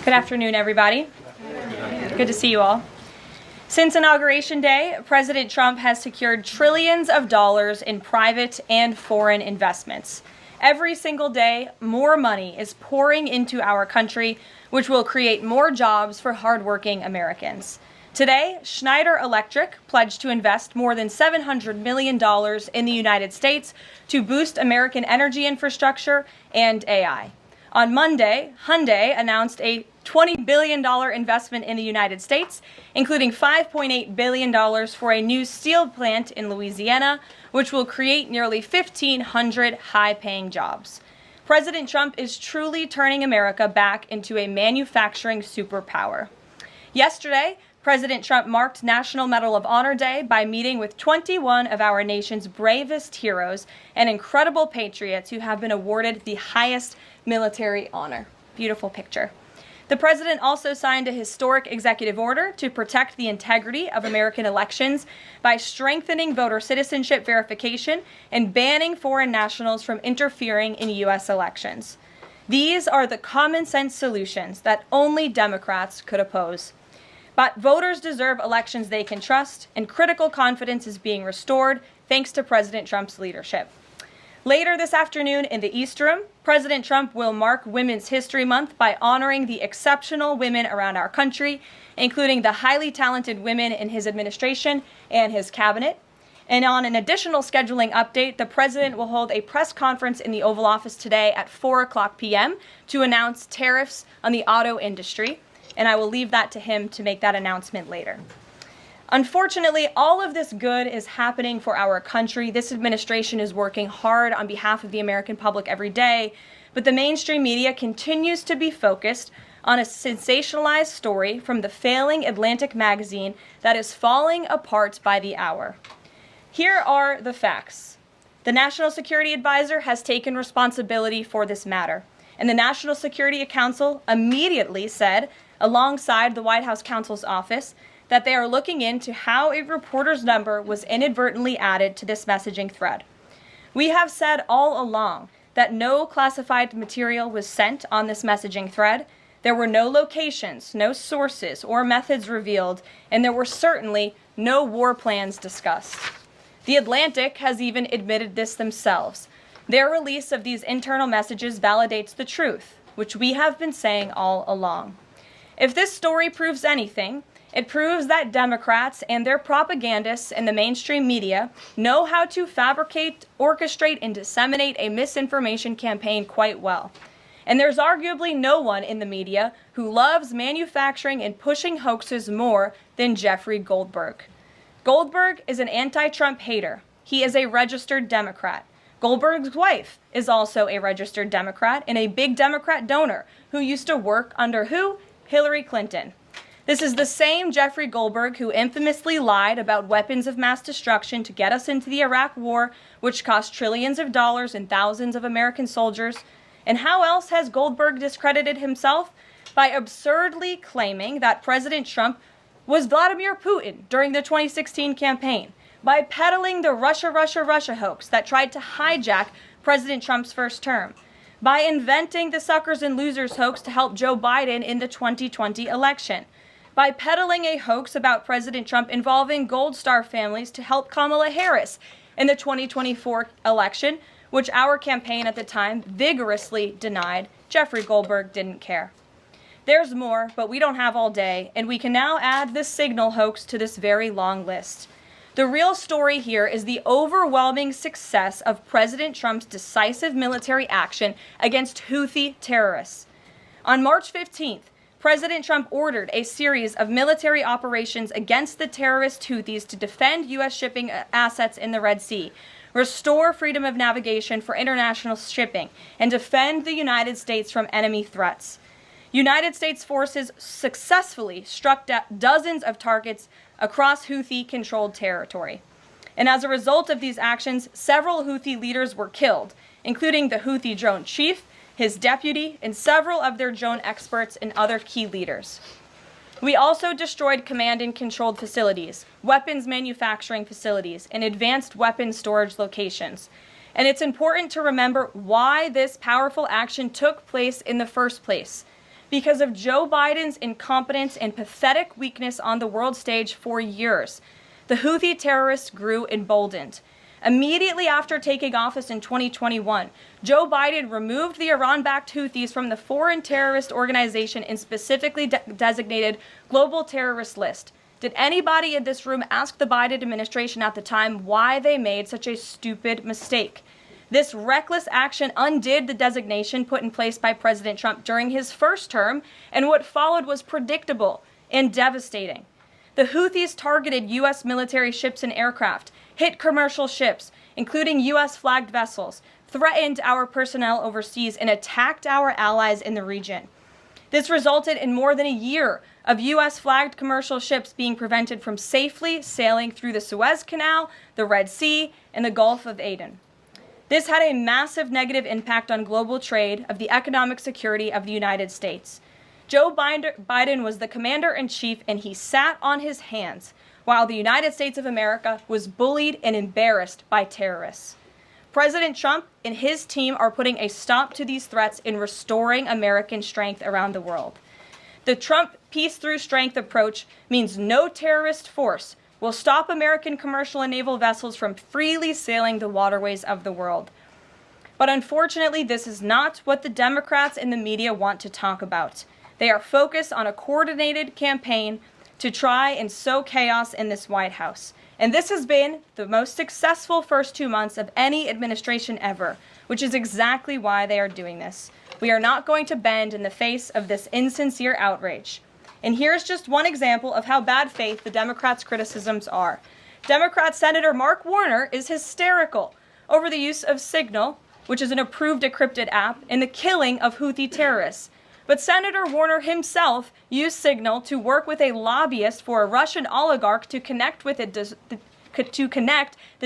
Good afternoon, everybody. Good to see you all. Since Inauguration Day, President Trump has secured trillions of dollars in private and foreign investments. Every single day, more money is pouring into our country, which will create more jobs for hardworking Americans. Today, Schneider Electric pledged to invest more than $700 million in the United States to boost American energy infrastructure and AI. On Monday, Hyundai announced a $20 billion investment in the United States, including $5.8 billion for a new steel plant in Louisiana, which will create nearly 1,500 high-paying jobs. President Trump is truly turning America back into a manufacturing superpower. Yesterday, President Trump marked National Medal of Honor Day by meeting with 21 of our nation's bravest heroes and incredible patriots who have been awarded the highest military honor. Beautiful picture. The president also signed a historic executive order to protect the integrity of American elections by strengthening voter citizenship verification and banning foreign nationals from interfering in U.S. elections. These are the common sense solutions that only Democrats could oppose. But voters deserve elections they can trust, and critical confidence is being restored thanks to President Trump's leadership. Later this afternoon in the East Room, President Trump will mark Women's History Month by honoring the exceptional women around our country, including the highly talented women in his administration and his cabinet. And on an additional scheduling update, the president will hold a press conference in the Oval Office today at 4:00 p.m. to announce tariffs on the auto industry, and I will leave that to him to make that announcement later. Unfortunately, all of this good is happening for our country. This administration is working hard on behalf of the American public every day, but the mainstream media continues to be focused on a sensationalized story from the failing Atlantic magazine that is falling apart by the hour. Here are the facts. The National Security Advisor has taken responsibility for this matter, and the National Security Council immediately said, alongside the White House counsel's office, that they are looking into how a reporter's number was inadvertently added to this messaging thread. We have said all along that no classified material was sent on this messaging thread. There were no locations, no sources, or methods revealed, and there were certainly no war plans discussed. The Atlantic has even admitted this themselves. Their release of these internal messages validates the truth, which we have been saying all along. If this story proves anything, it proves that Democrats and their propagandists in the mainstream media know how to fabricate, orchestrate, and disseminate a misinformation campaign quite well. And there's arguably no one in the media who loves manufacturing and pushing hoaxes more than Jeffrey Goldberg. Goldberg is an anti-Trump hater. He is a registered Democrat. Goldberg's wife is also a registered Democrat and a big Democrat donor who used to work under who? Hillary Clinton. This is the same Jeffrey Goldberg who infamously lied about weapons of mass destruction to get us into the Iraq War, which cost trillions of dollars and thousands of American soldiers. And how else has Goldberg discredited himself? By absurdly claiming that President Trump was Vladimir Putin during the 2016 campaign, by peddling the Russia hoax that tried to hijack President Trump's first term, by inventing the suckers and losers hoax to help Joe Biden in the 2020 election, by peddling a hoax about President Trump involving Gold Star families to help Kamala Harris in the 2024 election, which our campaign at the time vigorously denied. Jeffrey Goldberg didn't care. There's more, but we don't have all day, and we can now add this signal hoax to this very long list. The real story here is the overwhelming success of President Trump's decisive military action against Houthi terrorists. On March 15th, President Trump ordered a series of military operations against the terrorist Houthis to defend U.S. shipping assets in the Red Sea, restore freedom of navigation for international shipping, and defend the United States from enemy threats. United States forces successfully struck dozens of targets across Houthi-controlled territory. And as a result of these actions, several Houthi leaders were killed, including the Houthi drone chief, his deputy, and several of their drone experts and other key leaders. We also destroyed command and controlled facilities, weapons manufacturing facilities, and advanced weapons storage locations. And it's important to remember why this powerful action took place in the first place. because of Joe Biden's incompetence and pathetic weakness on the world stage for years. The Houthi terrorists grew emboldened. Immediately after taking office in 2021, Joe Biden removed the Iran-backed Houthis from the foreign terrorist organization and specifically designated global terrorist list. Did anybody in this room ask the Biden administration at the time why they made such a stupid mistake? This reckless action undid the designation put in place by President Trump during his first term, and what followed was predictable and devastating. The Houthis targeted U.S. military ships and aircraft, hit commercial ships, including U.S.-flagged vessels, threatened our personnel overseas, and attacked our allies in the region. This resulted in more than a year of U.S.-flagged commercial ships being prevented from safely sailing through the Suez Canal, the Red Sea, and the Gulf of Aden. This had a massive negative impact on global trade of the economic security of the United States. Joe Biden was the commander-in-chief, and he sat on his hands while the United States of America was bullied and embarrassed by terrorists. President Trump and his team are putting a stop to these threats and restoring American strength around the world. The Trump peace through strength approach means no terrorist force will stop American commercial and naval vessels from freely sailing the waterways of the world. But unfortunately, this is not what the Democrats and the media want to talk about. They are focused on a coordinated campaign to try and sow chaos in this White House. And this has been the most successful first 2 months of any administration ever, which is exactly why they are doing this. We are not going to bend in the face of this insincere outrage. And here's just one example of how bad faith the Democrats' criticisms are. Democrat Senator Mark Warner is hysterical over the use of Signal, which is an approved encrypted app, in the killing of Houthi terrorists. But Senator Warner himself used Signal to work with a lobbyist for a Russian oligarch to connect the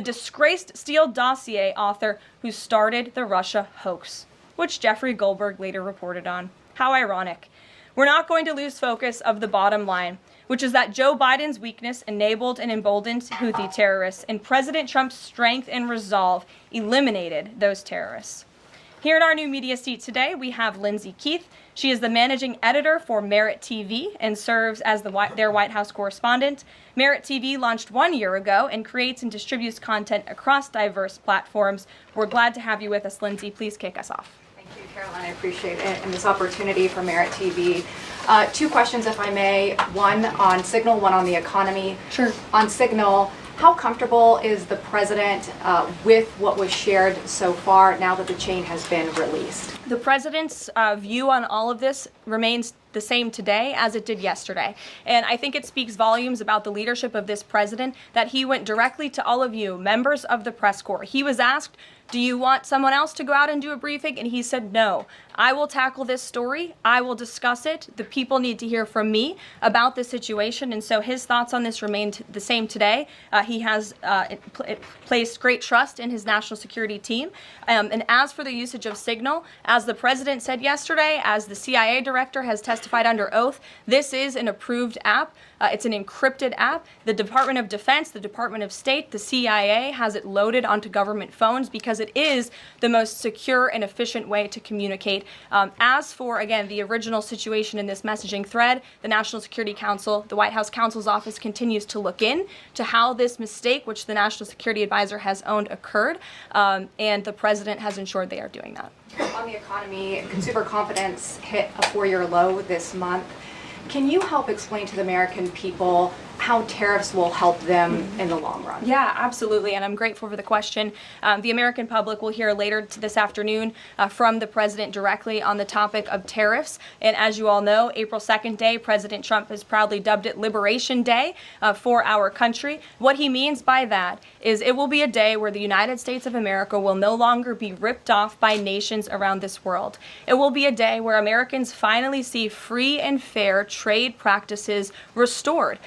disgraced Steele dossier author who started the Russia hoax, which Jeffrey Goldberg later reported on. How ironic. We're not going to lose focus of the bottom line, which is that Joe Biden's weakness enabled and emboldened Houthi terrorists, and President Trump's strength and resolve eliminated those terrorists. Here in our new media seat today, we have Lindsay Keith. She is the managing editor for Merit TV and serves as their White House correspondent. Merit TV launched 1 year ago and creates and distributes content across diverse platforms. We're glad to have you with us, Lindsay. Please kick us off. Thank you, Caroline. I appreciate it and this opportunity for Merit TV. 2 questions, if I may. One on Signal, one on the economy. Sure. On Signal, how comfortable is the president with what was shared so far now that the chain has been released? The president's view on all of this remains the same today as it did yesterday. And I think it speaks volumes about the leadership of this president that he went directly to all of you, members of the press corps. He was asked, do you want someone else to go out and do a briefing? And he said, no, I will tackle this story. I will discuss it. The people need to hear from me about this situation. And so his thoughts on this remained the same today. He has placed great trust in his national security team. And as for the usage of Signal, as the president said yesterday, as the CIA director has testified under oath, this is an approved app. It's an encrypted app. The Department of Defense, the Department of State, the CIA has it loaded onto government phones because it is the most secure and efficient way to communicate. As for, again, the original situation in this messaging thread, the National Security Council, the White House counsel's office continues to look in to how this mistake, which the National Security Advisor has owned, occurred, and the president has ensured they are doing that. On the economy, consumer confidence hit a 4-year low this month. Can you help explain to the American people how tariffs will help them in the long run? Yeah, absolutely, and I'm grateful for the question. The American public will hear later this afternoon from the president directly on the topic of tariffs. And as you all know, April 2nd day, President Trump has proudly dubbed it Liberation Day for our country. What he means by that is it will be a day where the United States of America will no longer be ripped off by nations around this world. It will be a day where Americans finally see free and fair trade practices restored.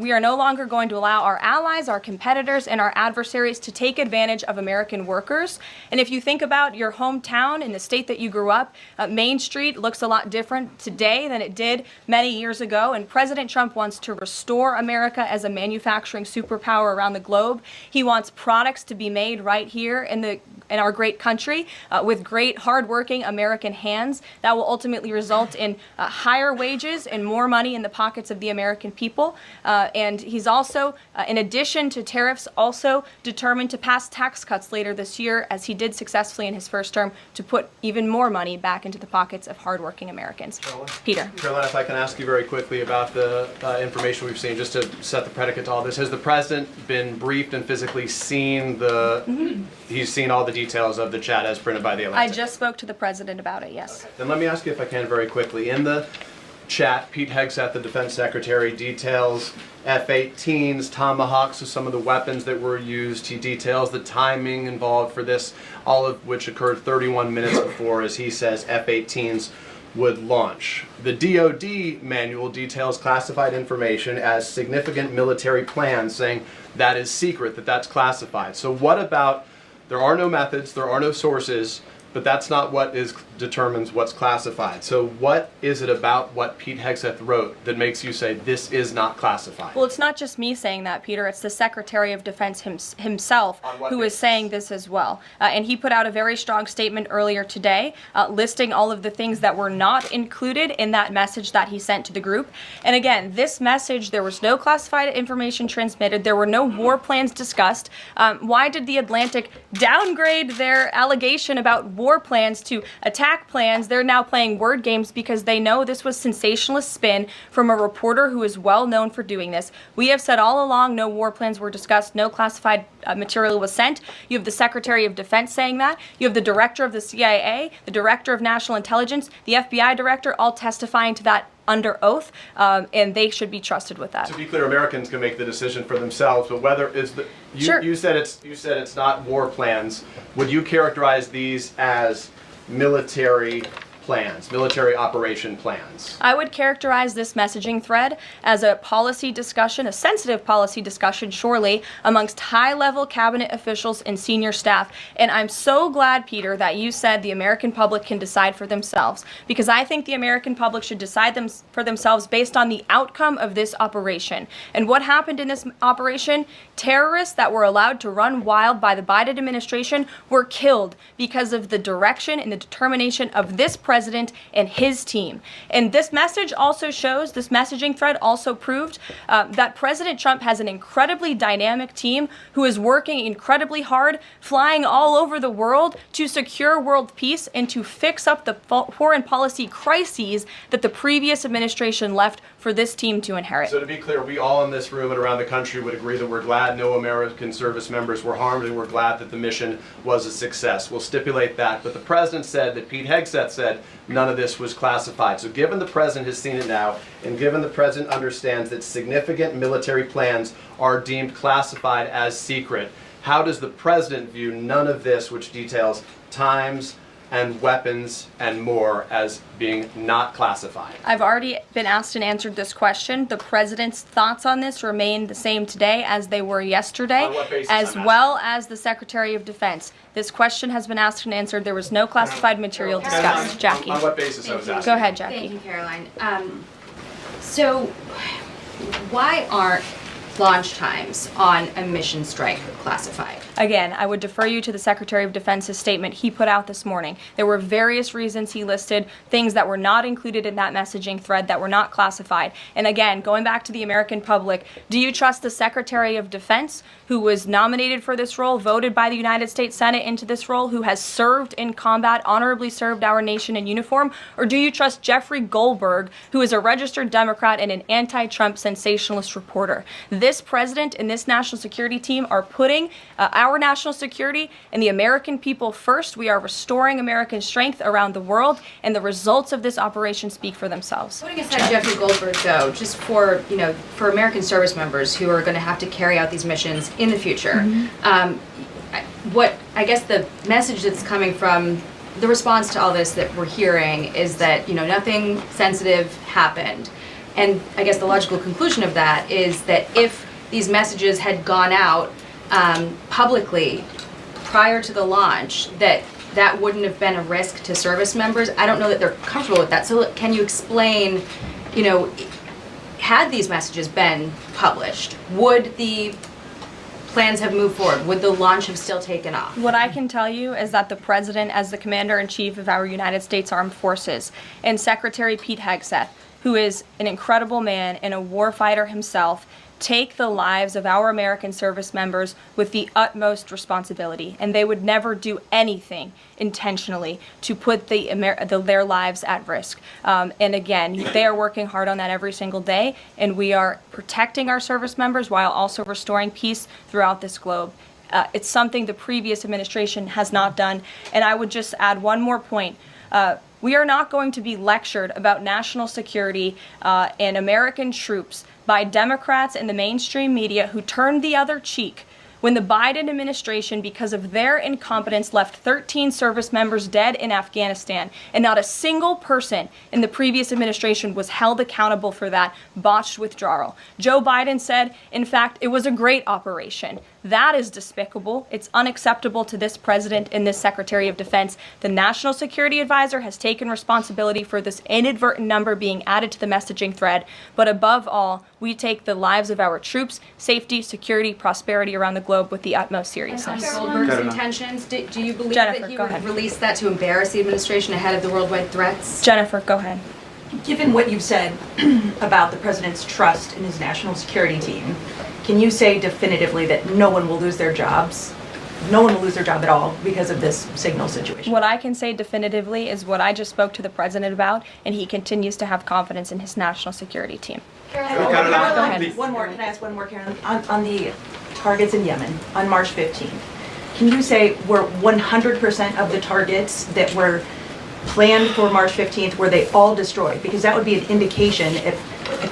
We are no longer going to allow our allies, our competitors, and our adversaries to take advantage of American workers. And if you think about your hometown in the state that you grew up, Main Street looks a lot different today than it did many years ago. And President Trump wants to restore America as a manufacturing superpower around the globe. He wants products to be made right here in our great country with great, hardworking American hands that will ultimately result in higher wages and more money in the pockets of the American people. And he's also, in addition to tariffs, also determined to pass tax cuts later this year, as he did successfully in his first term, to put even more money back into the pockets of hardworking Americans. Peter. Caroline, if I can ask you very quickly about the information we've seen, just to set the predicate to all this. Has the president been briefed and physically seen he's seen all the details of the chat as printed by the Atlantic? I just spoke to the president about it, yes. Okay. Then let me ask you, if I can, very quickly. In the chat, Pete Hegseth, the defense secretary, details F-18s, Tomahawks, so some of the weapons that were used. He details the timing involved for this, all of which occurred 31 minutes before, as he says, F-18s would launch. The DoD manual details classified information as significant military plans, saying that is secret, that's classified. So what about, there are no methods, there are no sources, but that's not what determines what's classified. So what is it about what Pete Hegseth wrote that makes you say this is not classified? Well, it's not just me saying that, Peter. It's the Secretary of Defense himself who is saying this as well. And he put out a very strong statement earlier today listing all of the things that were not included in that message that he sent to the group. And again, this message, there was no classified information transmitted. There were no war plans discussed. Why did the Atlantic downgrade their allegation about war plans to attack plans? They're now playing word games because they know this was sensationalist spin from a reporter who is well known for doing this. We have said all along no war plans were discussed, no classified material was sent. You have the Secretary of Defense saying that. You have the director of the CIA, the director of National Intelligence, the FBI director, all testifying to that under oath, and they should be trusted with that. To be clear, Americans can make the decision for themselves, but whether is the Sure. You said it's not war plans. Would you characterize these as military plans, military operation plans? I would characterize this messaging thread as a policy discussion, a sensitive policy discussion, surely, amongst high-level cabinet officials and senior staff. And I'm so glad, Peter, that you said the American public can decide for themselves, because I think the American public should decide for themselves based on the outcome of this operation. And what happened in this operation? Terrorists that were allowed to run wild by the Biden administration were killed because of the direction and the determination of this president and his team. And this message also shows, this messaging thread also proved that President Trump has an incredibly dynamic team who is working incredibly hard, flying all over the world to secure world peace and to fix up the foreign policy crises that the previous administration left for this team to inherit. So to be clear, we all in this room and around the country would agree that we're glad no American service members were harmed, and we're glad that the mission was a success. We'll stipulate that. But the president said that Pete Hegseth said none of this was classified. So given the president has seen it now, and given the president understands that significant military plans are deemed classified as secret, how does the president view none of this, which details times and weapons and more, as being not classified? I've already been asked and answered this question. The president's thoughts on this remain the same today as they were yesterday, On what basis, as well as the Secretary of Defense. This question has been asked and answered. There was no classified material discussed. Jackie. On what basis I was asking? Go ahead, Jackie. Thank you, Caroline. So why aren't launch times on a mission strike classified? Again, I would defer you to the Secretary of Defense's statement he put out this morning. There were various reasons he listed, things that were not included in that messaging thread that were not classified. And again, going back to the American public, do you trust the Secretary of Defense, who was nominated for this role, voted by the United States Senate into this role, who has served in combat, honorably served our nation in uniform? Or do you trust Jeffrey Goldberg, who is a registered Democrat and an anti-Trump sensationalist reporter? This president and this national security team are putting our national security and the American people first. We are restoring American strength around the world, and the results of this operation speak for themselves. Putting aside Jeffrey Goldberg, though, just for for American service members who are going to have to carry out these missions in the future, what I guess the message that's coming from the response to all this that we're hearing is that nothing sensitive happened. And I guess the logical conclusion of that is that if these messages had gone out publicly prior to the launch, that wouldn't have been a risk to service members. I don't know that they're comfortable with that. So can you explain, had these messages been published, would the plans have moved forward? Would the launch have still taken off? What I can tell you is that the President, as the Commander-in-Chief of our United States Armed Forces, and Secretary Pete Hegseth, who is an incredible man and a warfighter himself, take the lives of our American service members with the utmost responsibility, and they would never do anything intentionally to put their lives at risk. And again, they are working hard on that every single day, and we are protecting our service members while also restoring peace throughout this globe. It's something the previous administration has not done. And I would just add one more point. We are not going to be lectured about national security and American troops by Democrats and the mainstream media who turned the other cheek when the Biden administration, because of their incompetence, left 13 service members dead in Afghanistan, and not a single person in the previous administration was held accountable for that botched withdrawal. Joe Biden said, in fact, it was a great operation. That is despicable. It's unacceptable to this president and this Secretary of Defense. The National Security Advisor has taken responsibility for this inadvertent number being added to the messaging thread. But above all, we take the lives of our troops, safety, security, prosperity around the globe with the utmost seriousness. Goldberg's intentions, do you believe Jennifer, that he go would ahead. release that to embarrass the administration ahead of the worldwide threats? Jennifer, go ahead. Given what you've said about the president's trust in his national security team, can you say definitively that no one will lose their jobs? No one will lose their job at all because of this signal situation? What I can say definitively is what I just spoke to the president about, and he continues to have confidence in his national security team. Caroline, one more. Can I ask one more, Karen? On the targets in Yemen on March 15th, can you say were 100% of the targets that were planned for March 15th, were they all destroyed? Because that would be an indication if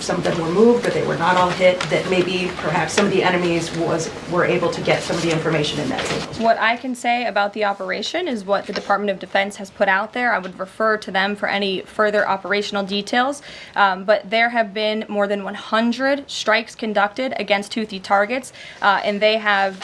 some of them were moved or they were not all hit, that maybe perhaps some of the enemies were able to get some of the information in that signal. What I can say about the operation is what the Department of Defense has put out there. I would refer to them for any further operational details. But there have been more than 100 strikes conducted against Houthi targets, and they have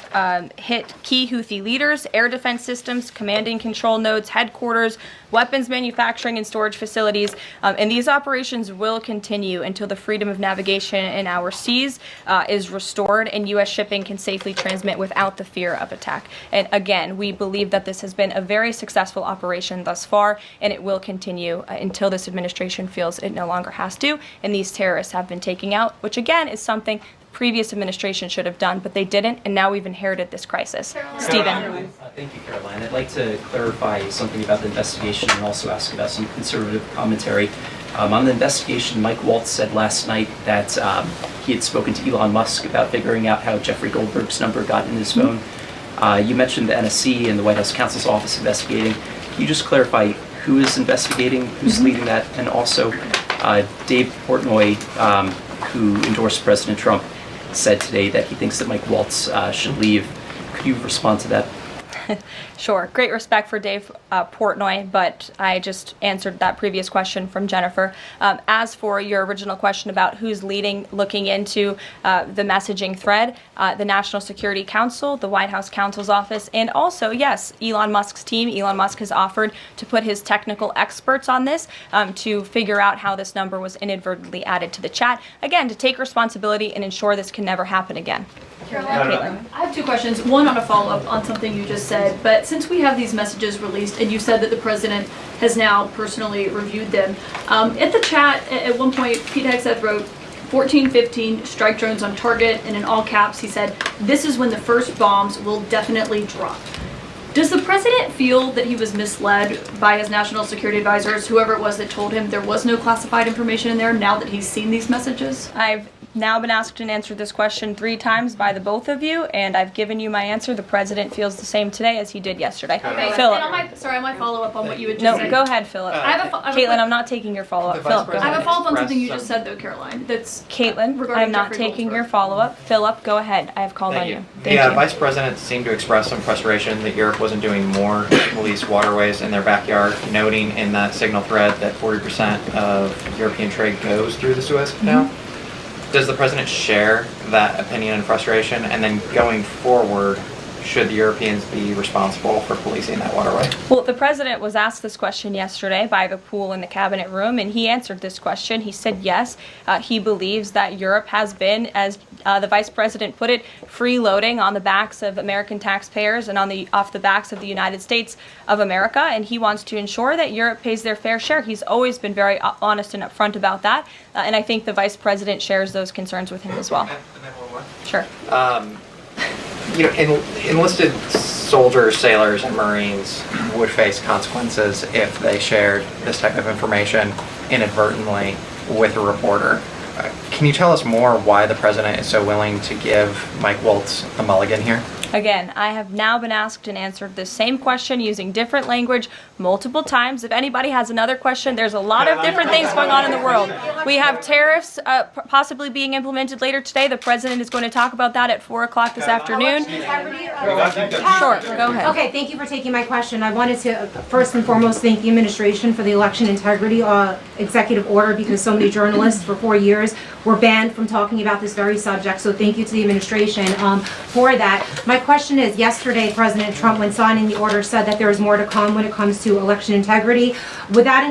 hit key Houthi leaders, air defense systems, command and control nodes, headquarters, weapons manufacturing and storage facilities. And these operations will continue until the freedom of navigation in our seas is restored and U.S. shipping can safely transmit without the fear of attack. And again, we believe that this has been a very successful operation thus far, and it will continue until this administration feels it no longer has to, and these terrorists have been taken out, which again is something the previous administration should have done, but they didn't, and now we've inherited this crisis. Stephen. Thank you, Caroline. I'd like to clarify something about the investigation and also ask about some conservative commentary. On the investigation, Mike Waltz said last night that he had spoken to Elon Musk about figuring out how Jeffrey Goldberg's number got in his phone. You mentioned the NSC and the White House counsel's office investigating. Can you just clarify who is investigating, who's leading that, and also Dave Portnoy, who endorsed President Trump, said today that he thinks that Mike Waltz should leave. Could you respond to that? Sure. Great respect for Dave Portnoy, but I just answered that previous question from Jennifer. As for your original question about who's looking into the messaging thread, the National Security Council, the White House counsel's office, and also, yes, Elon Musk's team. Elon Musk has offered to put his technical experts on this to figure out how this number was inadvertently added to the chat. Again, to take responsibility and ensure this can never happen again. Caroline, I have two questions. One on a follow-up on something you just said, but since we have these messages released and you said that the president has now personally reviewed them, at the chat at one point Pete Hegseth wrote 14-15 strike drones on target, and in all caps he said, "This is when the first bombs will definitely drop." Does the president feel that he was misled by his national security advisors, whoever it was that told him there was no classified information in there, now that he's seen these messages? I've now been asked and answered this question 3 times by the both of you, and I've given you my answer. The president feels the same today as he did yesterday. Okay, Philip. and on my follow-up on what you had just No, said. go ahead, Philip. Caitlin, I'm not taking your follow-up. Philip, go I have ahead. a follow-up on something you just said, though, Caroline. That's Caitlin, regarding I'm not Jeffrey taking Goldberg. your follow-up. Philip, go ahead. I have called on you. The Vice President seemed to express some frustration that Europe was wasn't doing more to police waterways in their backyard, noting in that signal thread that 40% of European trade goes through the Suez Canal. Does the president share that opinion and frustration? And then going forward, should the Europeans be responsible for policing that waterway? Well, the president was asked this question yesterday by the pool in the cabinet room, and he answered this question. He said yes, he believes that Europe has been, as the vice president put it, freeloading on the backs of American taxpayers and off the backs of the United States of America, and he wants to ensure that Europe pays their fair share. He's always been very honest and upfront about that, and I think the vice president shares those concerns with him as well. And then one more. Sure. Enlisted soldiers, sailors, and Marines would face consequences if they shared this type of information inadvertently with a reporter. Can you tell us more why the president is so willing to give Mike Waltz a mulligan here? Again, I have now been asked and answered the same question using different language multiple times. If anybody has another question, there's a lot of different things going on in the world. We have tariffs possibly being implemented later today. The president is going to talk about that at 4 o'clock this afternoon. Sure, go ahead. Okay, thank you for taking my question. I wanted to first and foremost thank the administration for the election integrity executive order, because so many journalists for 4 years were banned from talking about this very subject. So thank you to the administration for that. My question is, yesterday President Trump, when signing the order, said that there is more to come when it comes to election integrity. Would that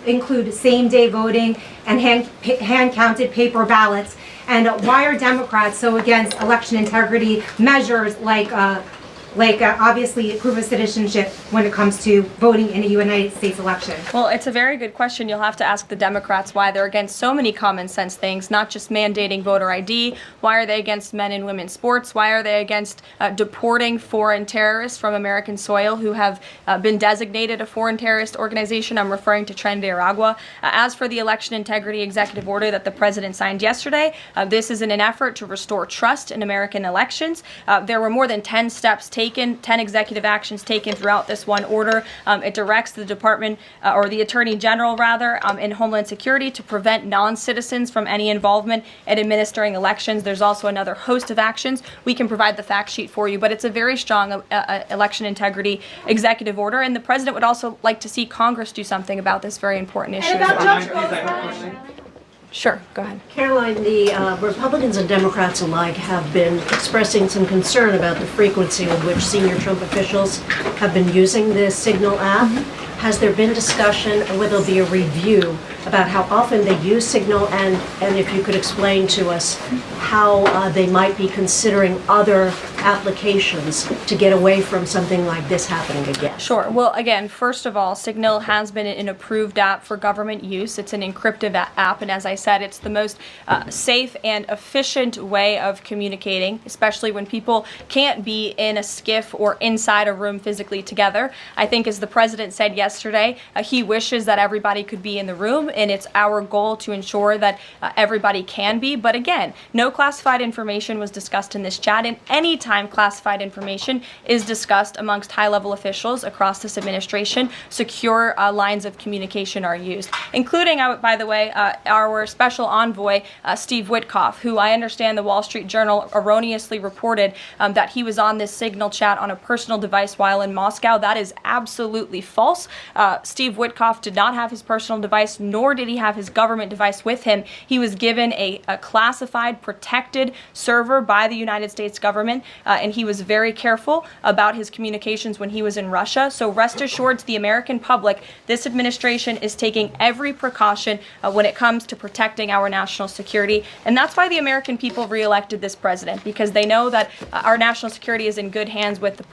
include same-day voting and hand-counted paper ballots? And why are Democrats so against election integrity measures like obviously proof of citizenship when it comes to voting in a United States election? Well, it's a very good question. You'll have to ask the Democrats why they're against so many common sense things, not just mandating voter ID. Why are they against men and women's sports? Why are they against deporting foreign terrorists from American soil who have been designated a foreign terrorist organization? I'm referring to Tren de Aragua. As for the election integrity executive order that the president signed yesterday, this is in an effort to restore trust in American elections. There were more than 10 steps taken, 10 executive actions taken throughout this one order. It directs the department, or the attorney general rather, in Homeland Security to prevent non-citizens from any involvement in administering elections. There's also another host of actions. We can provide the fact sheet for you, but it's a very strong election integrity executive order, and the president would also like to see Congress do something about this very important issue. And about Judge Goldberg. Sure, go ahead. Caroline, the Republicans and Democrats alike have been expressing some concern about the frequency with which senior Trump officials have been using this Signal app. Has there been discussion, or will there be a review about how often they use Signal, and if you could explain to us how they might be considering other applications to get away from something like this happening again? Sure. Well, again, first of all, Signal has been an approved app for government use. It's an encrypted app, and as I said, it's the most safe and efficient way of communicating, especially when people can't be in a skiff or inside a room physically together. I think, as the president said yesterday, he wishes that everybody could be in the room, and it's our goal to ensure that everybody can be. But again, no classified information was discussed in this chat, and any time classified information is discussed amongst high-level officials across this administration, secure lines of communication are used, including, by the way, our special envoy, Steve Witkoff, who I understand the Wall Street Journal erroneously reported that he was on this Signal chat on a personal device while in Moscow. That is absolutely false. Steve Witkoff did not have his personal device, nor did he have his government device with him. He was given a classified, protected server by the United States government, and he was very careful about his communications when he was in Russia. So rest assured to the American public, this administration is taking every precaution when it comes to protecting our national security. And that's why the American people reelected this president, because they know that our national security is in good hands with the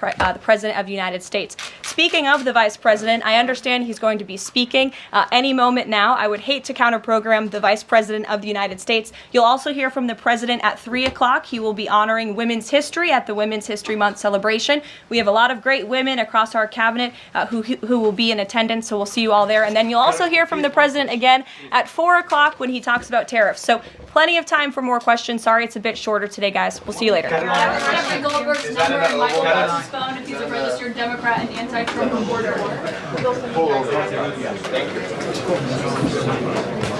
President of the United States. Speaking of the Vice President, I understand he's going to be speaking any moment now. I would hate to counter-program the Vice President of the United States. You'll also hear from the President at 3 o'clock. He will be honoring women's history at the Women's History Month celebration. We have a lot of great women across our cabinet who will be in attendance, so we'll see you all there. And then you'll also hear from the President again at 4 o'clock when he talks about tariffs. So plenty of time for more questions. Sorry it's a bit shorter today, guys. We'll see you later. Jeffrey Goldberg's number and Michael Waltz's phone if he's a registered Democrat and anti-Trump reporter. Thank you.